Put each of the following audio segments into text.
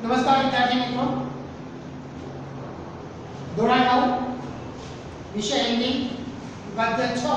नमस्कार विद्यार्थी मित्रों, धोरण 9 विषय हिंदी गद्य 6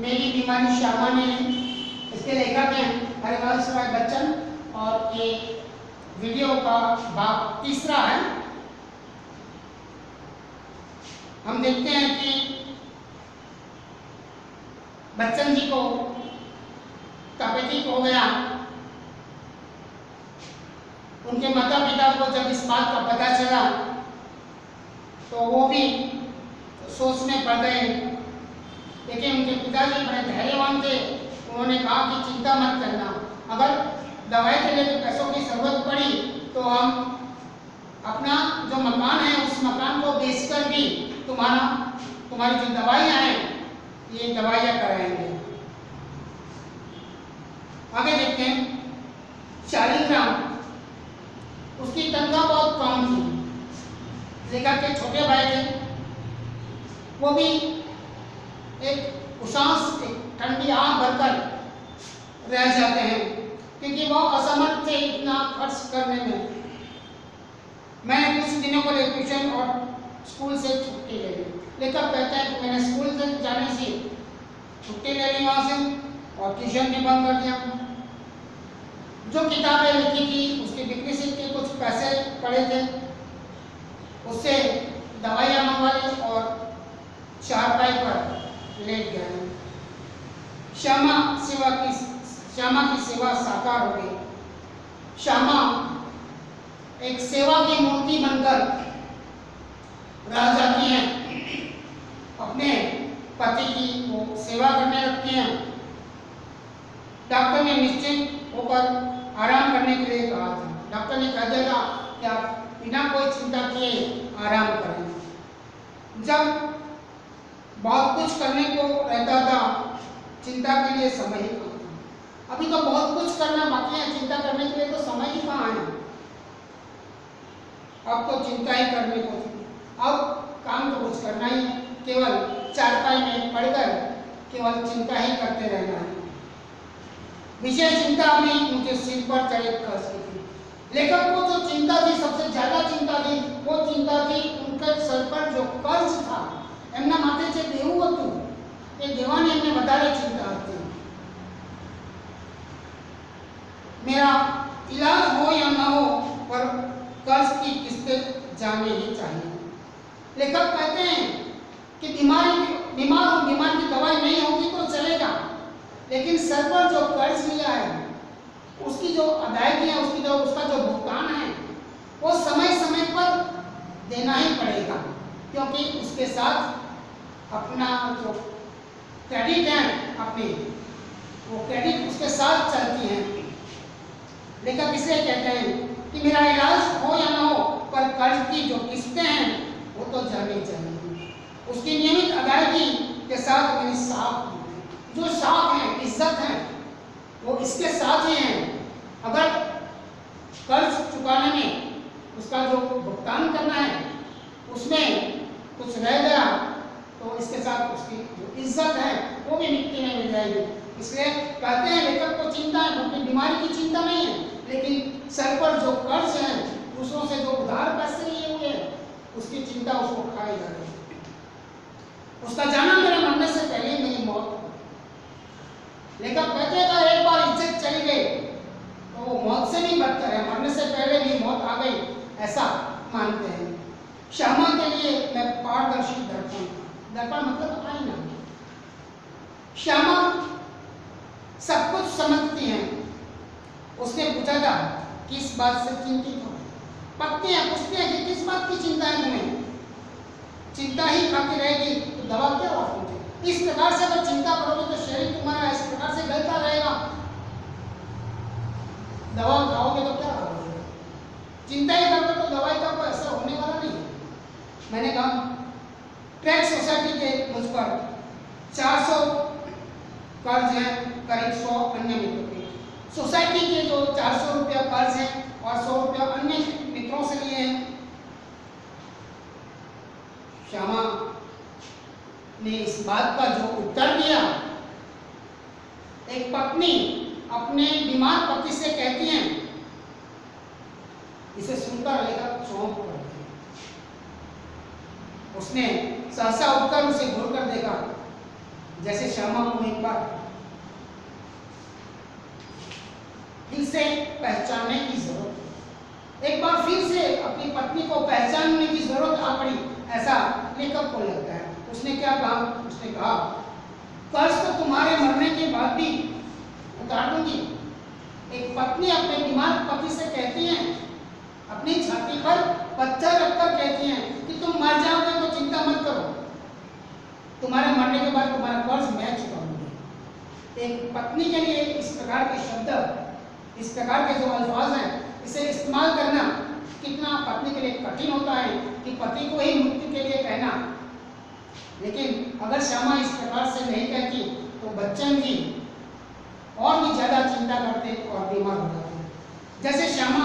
मेरी बीमारी श्यामा मेरी। इसके लेखक हैं हरिवंश राय बच्चन और ये वीडियो का भाग तीसरा है। हम देखते हैं कि बच्चन जी को तपेदिक हो गया। उनके माता पिता को जब इस बात का पता चला तो वो भी सोच में पड़ गए, लेकिन उनके पिताजी बड़े धैर्यवान थे। उन्होंने कहा कि चिंता मत करना, अगर दवाई के लिए पैसों की जरूरत पड़ी तो हम अपना जो मकान है उस मकान को बेचकर भी तुम्हारी जो दवाइयाँ हैं ये दवाइयाँ कराएंगे। आगे देखते हैं। शालिग्राम, उसकी तनख्वाह बहुत कम थी। लेखक के छोटे भाई थे, वो भी एक उशांस एक ठंडी आंख भरकर रह जाते हैं क्योंकि वो असमर्थ थे इतना खर्च करने में। मैंने कुछ दिनों को लिए ट्यूशन और स्कूल से छुट्टी ले ली। लेखक कहते हैं कि मैंने स्कूल से जाने से छुट्टी ले ली वहाँ से और ट्यूशन भी बंद कर दिया। जो किताबें लिखी थी उसकी बिक्री से के कुछ पैसे पड़े थे, उससे दवाइयाँ मंगवा ली और चारपाई पर लेट गए। श्यामा की सेवा साकार हो गई। श्यामा एक सेवा की मूर्ति बनकर रह जाती हैं। अपने पति की वो सेवा करने लगती हैं। डॉक्टर ने निश्चित होकर आराम करने के लिए कहा था। डॉक्टर ने कह दिया था कि आप बिना कोई चिंता किए आराम करें। जब बहुत कुछ करने को रहता था, चिंता के लिए समय ही कहाँ था। अभी तो बहुत कुछ करना बाकी है, चिंता करने के लिए तो समय ही कहाँ है। अब तो चिंता ही करने को थी। अब काम तो कुछ करना ही, केवल चारपाई में पड़कर केवल चिंता ही करते रहना है। विषय चिंता भी मुझे सिर पर चढ़े कर्ज की थी। लेखक को जो चिंता थी, सबसे ज्यादा चिंता थी, वो चिंता थी उनके सर पर जो कर्ज था। एमना माथे से देવું હતું એ દેવાની એમને વધારે चिंता હતી। मेरा इलाज हो या ना हो पर कर्ज की किस्तें जाने ही चाहिए। लेखक कहते हैं कि बीमार की दवाई नहीं होगी तो चलेगा, लेकिन सर पर जो कर्ज लिया है उसकी जो अदायगी है, उसका जो भुगतान है वो समय समय पर देना ही पड़ेगा, क्योंकि उसके साथ अपना जो क्रेडिट है अपनी वो क्रेडिट उसके साथ चलती है। लेखक इसलिए कहते हैं कि मेरा इलाज हो या ना हो पर कर्ज की जो किस्तें हैं वो तो जानी चाहिए। उसकी नियमित अदायगी के साथ मेरी जो साख है, इज्जत है, वो इसके साथ ही है। अगर कर्ज चुकाने में उसका जो भुगतान करना है उसमें कुछ रह गया तो इसके साथ उसकी जो इज्जत है वो भी मिट्टी में मिल जाएगी। इसलिए कहते हैं लेखक को चिंता है, अपनी बीमारी की चिंता नहीं है, लेकिन सर पर जो कर्ज है, दूसरों से जो उधार पैसे लिए हुए हैं, उसकी चिंता उसको खाई जा रही है। उसका जाना मेरे मरने से पहले मेरी मौत। लेखक कहते हैं एक बार इज्जत चली गई तो वो मौत से भी बदतर है, मरने से पहले भी मौत आ गई, ऐसा मानते हैं। श्यामा के लिए मैं पारदर्शी दर्पण मतलब आईना। श्यामा सब कुछ समझती हैं। उसने पूछा था किस बात से चिंतित हो। पत्नी है, पूछती है कि किस बात की चिंता है तुम्हें। चिंता ही खाती रहेगी तो दवा क्या वापस। इस प्रकार से अगर चिंता करोगे तो शरीर तुम्हारा इस प्रकार से गलता रहेगा, दवा खाओगे तो क्या होगा। चिंता ही करोगे तो दवाई का कोई असर होने वाला नहीं है। मैंने कहा ट्रैक सोसाइटी के मुझ पर 400 कर्ज हैं, करीब 100 अन्य मित्रों के। सोसाइटी के जो 400 रुपया कर्ज है और 100 रुपया अन्य मित्रों से लिए हैं। श्यामा ने इस बात का जो उत्तर दिया, एक पत्नी अपने बीमार पति से कहती हैं इसे सुनकर लेखक चौंक पड़ गया। उसने सहसा उठकर उसे घूरकर देखा, जैसे श्यामा को एक बार फिर से पहचानने की जरूरत है, एक बार फिर से अपनी पत्नी को पहचानने की जरूरत आ पड़ी, ऐसा लेखक को लगता है। उसने क्या कहा? उसने कहा, कर्ज तो तुम्हारे मरने के बाद भी उतार दूंगी। एक पत्नी अपने बीमार पति से कहती है, अपनी छाती पर पत्थर रखकर कहती है कि तुम मर जाओगे तो चिंता मत करो, तुम्हारे मरने के बाद तुम्हारा कर्ज मैं चुकाऊंगी। एक पत्नी के लिए इस प्रकार के शब्द, इस प्रकार के जो अल्फाज हैं, इसे इस्तेमाल करना कितना पत्नी के लिए कठिन होता है कि पति को ही मृत्यु के लिए कहना। लेकिन अगर श्यामा इस प्रकार से नहीं कहती तो बच्चन जी और भी ज्यादा चिंता करते और बीमार हो जाते। जैसे श्यामा,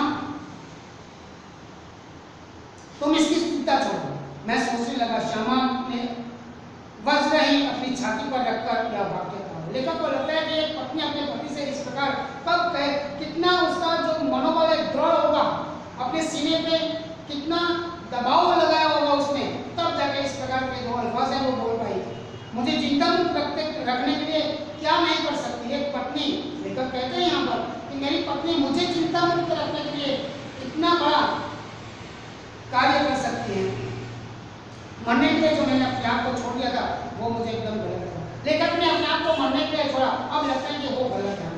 तुम इसकी चिंता छोड़ो, मैं सोचने लगा। श्यामा ने वज्र ही अपनी छाती पर रखकर यह वाक्य कहा। लेखक को लगता है कि एक पत्नी अपने पति से इस प्रकार कब कहे, कितना उसका जो मनोबल है दृढ़ होगा, अपने सीने पे कितना दबाव लगाया होगा उसने, तब जाके इस प्रकार के जो अल्फाज है वो बोल पाई। मुझे चिंता मुक्त रखने के लिए क्या नहीं कर सकती एक पत्नी? लेखक कहते हैं यहाँ पर कि मेरी पत्नी मुझे चिंता मुक्त रखने के लिए इतना बड़ा कार्य कर सकती है। मरने के लिए जो मैंने अपने आप को छोड़ दिया था वो मुझे एकदम गलत था। लेखक ने अपने आप को मरने के लिए छोड़ा, अब लगता है कि वो गलत है।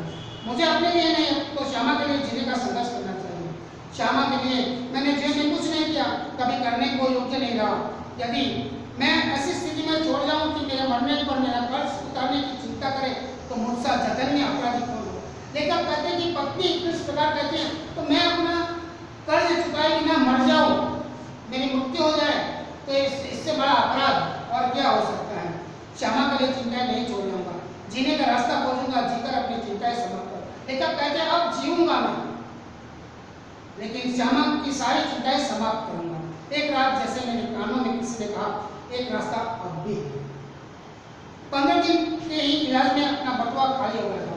मुझे अपने लिए नहीं तो श्यामा के लिए जीने का संघर्ष करना चाहिए। श्यामा के लिए मैंने जीवन में कुछ नहीं किया, कभी करने को योग्य नहीं रहा। यदि मैं ऐसी स्थिति में छोड़ जाऊं कि मेरे मरने पर मेरा कर्ज उतारने की चिंता करे तो मुझसे जघन्य अपराधी कौन हो? लेखक कहते हैं कि पत्नी इस प्रकार कहते हैं तो मैं अपना कर्ज चुकाए बिना मर जाऊं, मेरी मृत्यु हो जाए, तो इससे बड़ा अपराध और क्या हो सकता है? श्यामा के लिए चिंताएं नहीं छोड़ूंगा, जीने का रास्ता खोजूंगा, जीकर अपनी चिंताएं समाप्त कर। लेखक कहते हैं अब जीऊंगा मैं, लेकिन श्यामा की सारी चिंताएं समाप्त करूंगा। एक रात, जैसे मेरे कानों में किसी ने कहा, एक रास्ता अब भी है। 15 दिन के ही इलाज में अपना बटुआ खाली हो गया था।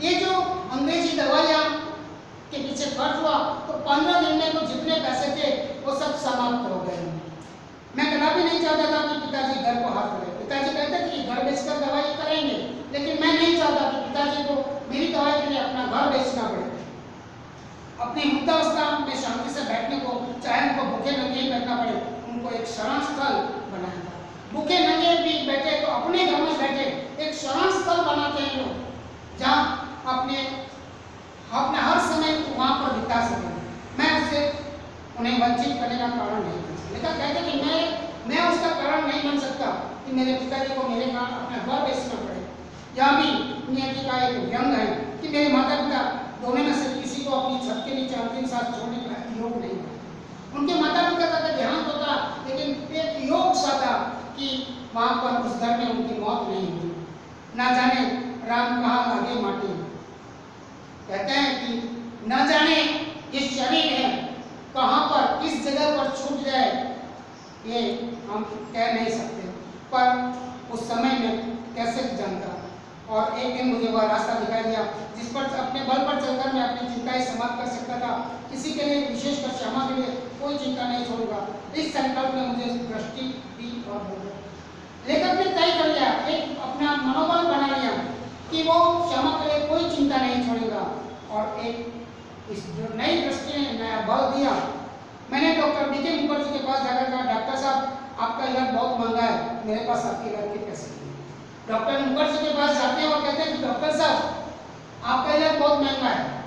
ये जो अंग्रेजी दवाइयाँ के पीछे खर्च हुआ तो 15 दिन में तो जितने पैसे थे वो सब समाप्त हो गए। मैं कदापि नहीं चाहता था कि पिताजी घर को हाथ लगाए। पिताजी कहते थे कि घर बेचकर दवाई करेंगे, लेकिन मैं नहीं चाहता कि पिताजी को मेरी दवाई के लिए अपना घर बेचना पड़े। अपनी वृद्धावस्था में शांति से बैठने को, चाहे उनको भूखे नंगे ही बैठना पड़े, उनको एक शरण स्थल बनाया था। भूखे नंगे भी बैठे तो अपने घर में बैठे, एक शरण स्थल बनाते हैं लोग, जहाँ अपने हर समय वहाँ पर बिता सकें। मैं उससे उन्हें वंचित करने का कारण नहीं बन सकता। लेकिन कहते कि मैं उसका कारण नहीं बन सकता कि मेरे पिताजी को मेरे कारण अपना घर बेचना पड़े। यहाँ भी नियति का एक व्यंग है कि मेरे माता पिता दोनों में से किसी को अपनी छत के नीचे अंतिम सांस छोड़ने का योग नहीं था। उनके माता पिता का देहांत होता, लेकिन एक योग सा था कि वहाँ पर उस घर में उनकी मौत नहीं हुई। ना जाने राम कहाँ लागे माटी। कहते हैं कि न जाने ये शरीर है कहाँ पर किस जगह पर छूट जाए, ये हम कह नहीं सकते, पर उस समय में कैसे जानता। और एक दिन मुझे वह रास्ता दिखाई दिया जिस पर अपने बल पर चलकर मैं अपनी चिंताएं समाप्त कर सकता था। किसी के लिए, विशेषकर श्यामा के लिए, कोई चिंता नहीं छोड़ूंगा। इस संकल्प ने मुझे दृष्टि दी और लेखक ने तय कर लिया, एक अपना मनोबल बना लिया कि वो श्यामा के लिए कोई चिंता नहीं छोड़ेगा। और एक इस जो नई दृष्टि ने नया बल दिया। मैंने डॉक्टर बीके मुखर्जी के पास जाकर कहा, डॉक्टर साहब आपका इलाज बहुत महंगा है, मेरे पास आपके इलाज के पैसे नहीं। डॉक्टर मुखर्जी के पास जाते हैं और कहते हैं कि डॉक्टर साहब आपका इलाज बहुत महंगा है,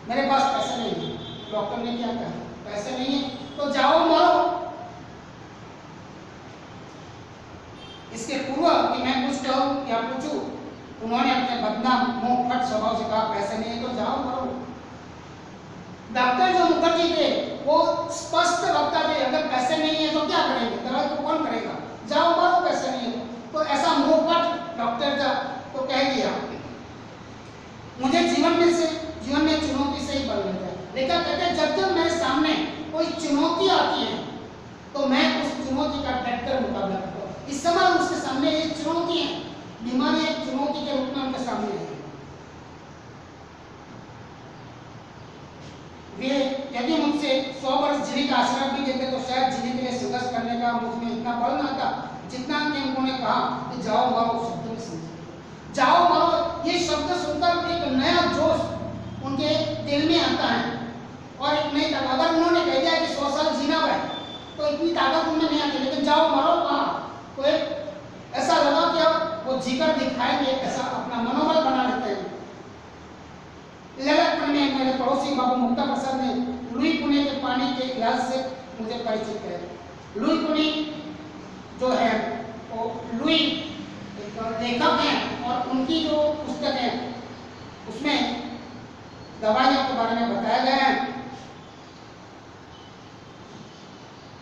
मेरे पास पैसे नहीं है। डॉक्टर ने क्या कहा, पैसे नहीं है तो जाओ मरो। इसके पूर्व कि मैं कुछ कहूँ या पूछूं, उन्होंने अपने बदनाम मुंह फट स्वभाव से कहा, पैसे नहीं है तो जाओ मरो। डॉक्टर जो मुखर्जी थे वो स्पष्ट वक्ता थे, अगर पैसे नहीं है तो क्या करेंगे, दवाई को कौन करेगा, जाओ मरो, पैसे नहीं है तो ऐसा मुंह फट डॉक्टर का तो कह दिया। मुझे जीवन में चुनौती से ही बल मिलता है। लेकिन कहते हैं जब जब मेरे सामने कोई चुनौती आती है तो मैं उस चुनौती का डटकर मुकाबला करता हूँ। इस समय उसके सामने एक चुनौती है, बीमारी एक चुनौती के रूप में उनके सामने है। वे यदि मुझसे 100 वर्ष जीने का आशीर्वाद भी देते तो शायद जीने के लिए संघर्ष करने का मुझमें इतना बल ना था जितना कि उन्होंने कहा कि जाओ मरो शब्द में समझो। जाओ मरो ये शब्द सुनकर एक नया जोश उनके दिल में आता है और एक नई ताकत। अगर उन्होंने कह दिया कि 100 साल जीना है तो इतनी ताकत उनमें नहीं आती, लेकिन जाओ मरो कहा तो एक ऐसा लगा कि अब वो जीकर दिखाएंगे, ऐसा अपना मनोबल बना लेते हैं। ललकपन में मेरे पड़ोसी बाबू मुक्ता प्रसाद ने लुई पुणे के पानी के इलाज से मुझे परिचित कराया। लुई पुणे जो है वो लुई लेखक हैं और उनकी जो पुस्तक है उसमें दवाइयों के बारे में बताया गया है।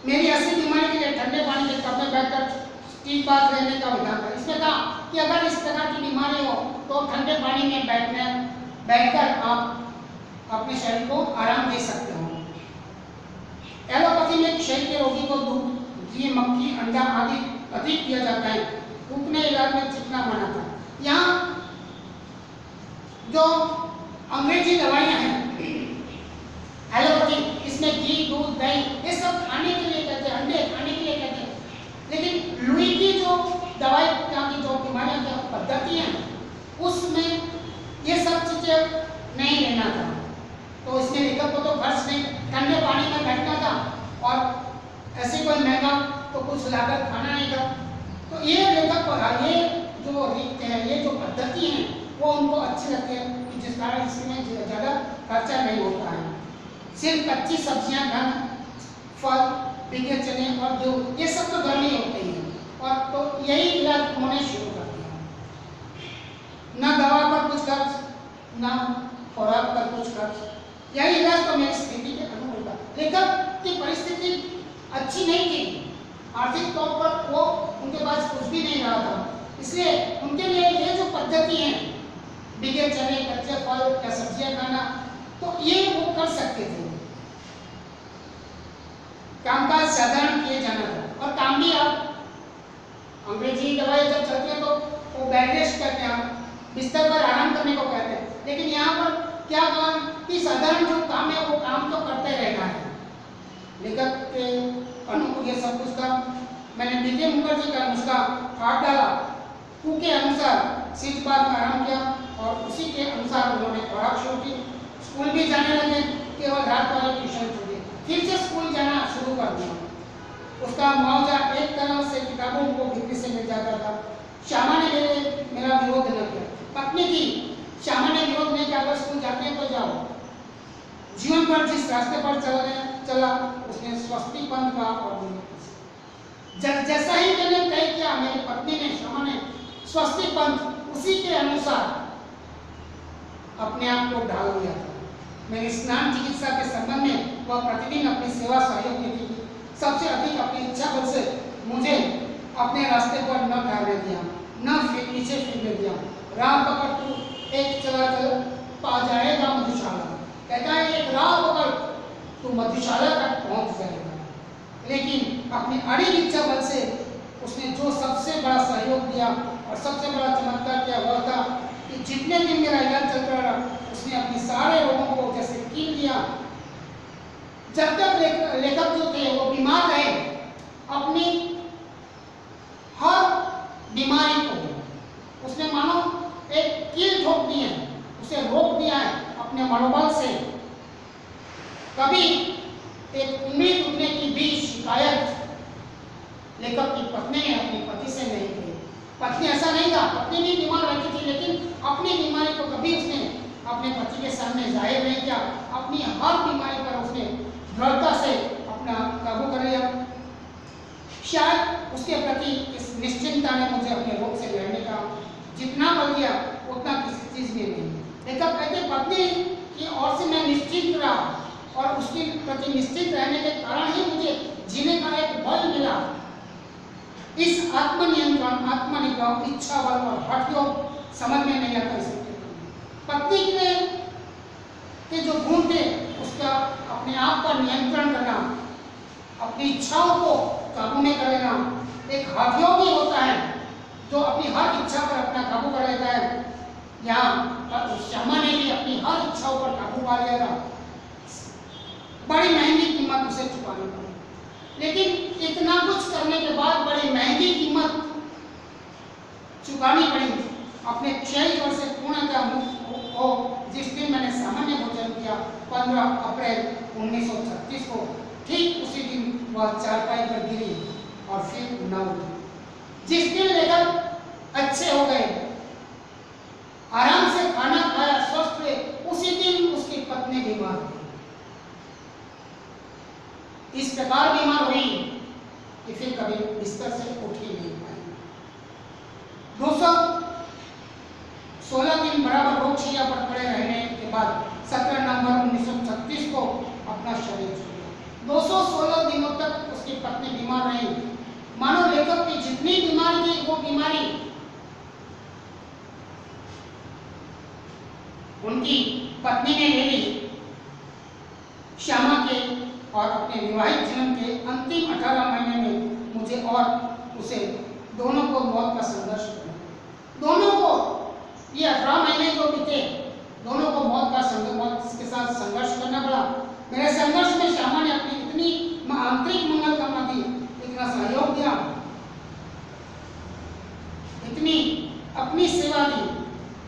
मेरी 80 बीमारी के लिए ठंडे पानी के कप में बैठकर स्टील बाथ रहने का विधान था। इसमें कहा कि अगर इस तरह की बीमारी हो तो ठंडे पानी में बैठकर आप अपने शरीर को आराम दे सकते हो। एलोपैथी में क्षय के रोगी को दूध, घी, मक्खी, अंडा आदि अधिक दिया जाता है। उतने इलाज में चिकना माना था। यहाँ जो अंग्रेजी दवाइयाँ हैं एलोपैथी, इसमें घी, दूध, दही ये सब खाने के लिए कहते हैं, अंडे खाने के लिए कहते हैं। लेकिन लुई की जो दवाई की जो बीमारियों की पद्धति है उसमें ये सब चीजें नहीं लेना था। तो इसमें लेखक को तो खर्च नहीं, ठंडे पानी में बैठना था और ऐसे कोई महंगा तो कुछ लाकर खाना नहीं था। तो ये लेखक को ये जो रीत है, ये जो पद्धति है वो उनको अच्छी लगती है कि जिस कारण इसमें ज़्यादा खर्चा नहीं होता है। सिर्फ कच्ची सब्जियां खाना, फल, भीगे चने और जो ये सब तो घर में होते ही हैं और तो यही इलाज होने शुरू कर दिया। न दवा पर कुछ खर्च, न खुराक पर कुछ खर्च। यही इलाज तो मेरी स्थिति के अनुकूल था। लेखक की परिस्थिति अच्छी नहीं थी, आर्थिक तौर पर वो उनके पास कुछ भी नहीं रहा था, इसलिए उनके लिए ये जो पद्धति है भीगे चने, कच्चे फल या सब्जियां खाना, तो ये वो कर सकते थे। कामकाज साधारण किए जाना था और काम भी आप अंग्रेजी दवाई जब चलती है तो वो बेड रेस्ट कहते हैं, बिस्तर पर आराम करने को कहते हैं। लेकिन यहाँ पर क्या काम कि साधारण जो काम है वो काम तो करते रहना है। लेखक के अनुकूल ये सब कुछ था। मैंने बीके मुखर्जी का नुस्खा काट डाला, कू के अनुसार सीट बार में आराम किया और उसी के अनुसार उन्होंने खुराक शुरू की। स्कूल भी जाने लगे, केवल रात वाले ट्यूशन छोड़े, फिर से स्कूल जाना शुरू कर दिया। उसका मुआवजा एक तरह से किताबों को बिक्री से मिल जाता था। श्यामा ने मेरा विरोध न किया। पत्नी की श्यामा ने विरोध नहीं किया, अगर स्कूल जाते हैं तो जाओ। जीवन पर जिस रास्ते पर चला उसने स्वस्ति पंथ का और जैसा ही मैंने तय किया, मेरी पत्नी ने श्यामा ने स्वस्ति पंथ उसी के अनुसार अपने आप को ढाल दिया था। मेरी स्नान चिकित्सा के संबंध में वह प्रतिदिन अपनी सेवा सहयोग देती थी। सबसे अधिक अपनी इच्छा बल से मुझे अपने रास्ते पर न ढालने दिया, न फिर पीछे फिरने दिया। राह पकड़ तू एक चला चल पा जाएगा मधुशाला, कहता है एक राह पकड़ तू मधुशाला तक पहुंच जाएगा। लेकिन अपनी अड़ी इच्छा बल से उसने जो सबसे बड़ा सहयोग दिया और सबसे बड़ा चमत्कार किया वह था कि जितने दिन मेरा इलाज चल रहा उसने अपने सारे रोगों को जैसे कील दिया। जब तक लेखक जो थे वो बीमार रहे, अपनी हर बीमारी को उसने मानो एक कील ठोक दी है, उसे रोक दिया है अपने मनोबल से। कभी एक उम्मीद उठने की भी शिकायत लेखक की पत्नी ने अपने पति से नहीं की। पत्नी ऐसा नहीं था, पत्नी भी बीमार रहती थी, लेकिन अपनी बीमारी को कभी उसने अपने पति के सामने जाहिर नहीं किया। अपनी हर बीमारी पर उसने दृढ़ता से अपना काबू कर लिया। शायद उसके प्रति इस निश्चिंतता ने मुझे अपने रोग से लड़ने का जितना बल दिया उतना किसी चीज में नहीं। लेकिन कहते पत्नी की ओर से मैं निश्चिंत रहा और उसके प्रति निश्चित रहने के कारण ही मुझे जीने का एक बल मिला। इस आत्मनियंत्रण, आत्मनिग्रह, इच्छा बल और हठ योग समझ में नहीं आता। इसे पत्नी के जो गुण थे उसका अपने आप पर नियंत्रण करना, अपनी इच्छाओं को काबू में कर लेना। एक हठयोगी होता है जो अपनी हर इच्छा पर अपना काबू कर लेता है। यहाँ श्यामा ने भी अपनी हर इच्छाओं पर काबू पा लिया था। उसे चुकानी पड़ी। लेकिन इतना कुछ करने के बाद बड़ी महंगी कीमत चुकानी पड़ी। अपने 46 वर्ष से पूर्णतः मुक्त हो जिस दिन मैंने सामान्य भोजन किया 15 अप्रैल 1936 को, ठीक उसी दिन वह चारपाई पर गिरी और फिर न उठी। जिस दिन लेखक अच्छे हो गए, आराम से खाना खाया, स्वस्थ हुए, उसी दिन उसकी पत्नी बीमार हुई। इस प्रकार बीमार हुई कि फिर कभी बिस्तर से उठ ही नहीं पाई। 216 दिन बराबर रोगशैया पर पड़े रहने के बाद 17 नवंबर 1936 को अपना शरीर छोड़ा। 216 दिनों तक उसकी पत्नी बीमार रही। मानो लेखक की जितनी बीमारी थी वो बीमारी उनकी पत्नी ने ले ली। श्यामा के और अपने विवाहित जीवन के अंतिम 18 महीने में मुझे और उसे दोनों को मौत का संघर्ष करना, दोनों को ये 18 महीने जो बीते, दोनों को मौत के साथ संघर्ष करना पड़ा। मेरे संघर्ष में श्यामा ने अपनी इतनी आंतरिक मंगल कामना दी, इतना सहयोग दिया, इतनी अपनी सेवा दी,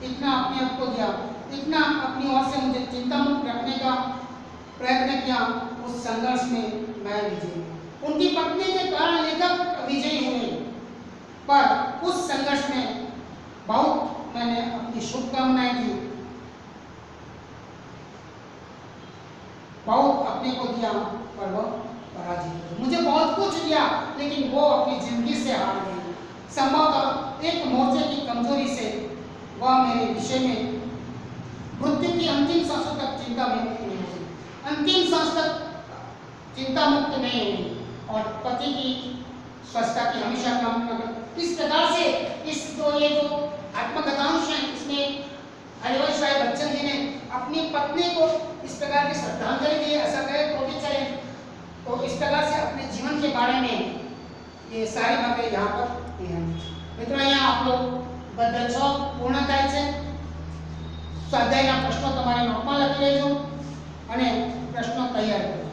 इतना अपने आप को दिया, इतना अपनी ओर से मुझे चिंता मुक्त रखने का प्रयत्न किया। उस संघर्ष में मैं विजयी। उनकी पत्नी के कारण लेखक विजयी हुए, पर उस संघर्ष में बहुत मैंने अपनी शुभकामनाएं दी, बहुत अपने को दिया, पर वह पराजित हुए। मुझे बहुत कुछ दिया, लेकिन वो अपनी जिंदगी से हार गई। संभवतः एक मोर्चे की कमजोरी से वह मेरे विषय में मृत्यु की अंतिम सांस तक चिंता मुक्त नहीं हुई, अंतिम सांस तक चिंता मुक्त नहीं हुई, और पति की स्वस्थता की हमेशा कामना कर। इस प्रकार से ये जो आत्मकथांश है, इसमें हरिवंश राय बच्चन जी ने अपनी पत्नी को इस प्रकार की श्रद्धांजलि दी, ऐसा कहे तो भी चले। तो इस प्रकार से अपने जीवन के बारे में ये सारी बातें यहाँ पर दी हैं। मित्रों, यहाँ आप लोग बदल पूर्ण થાય છે। સ્વાધ્યાયના પ્રશ્નો તમારે નોટમાં લખી લેજો અને પ્રશ્નો તૈયાર કરો।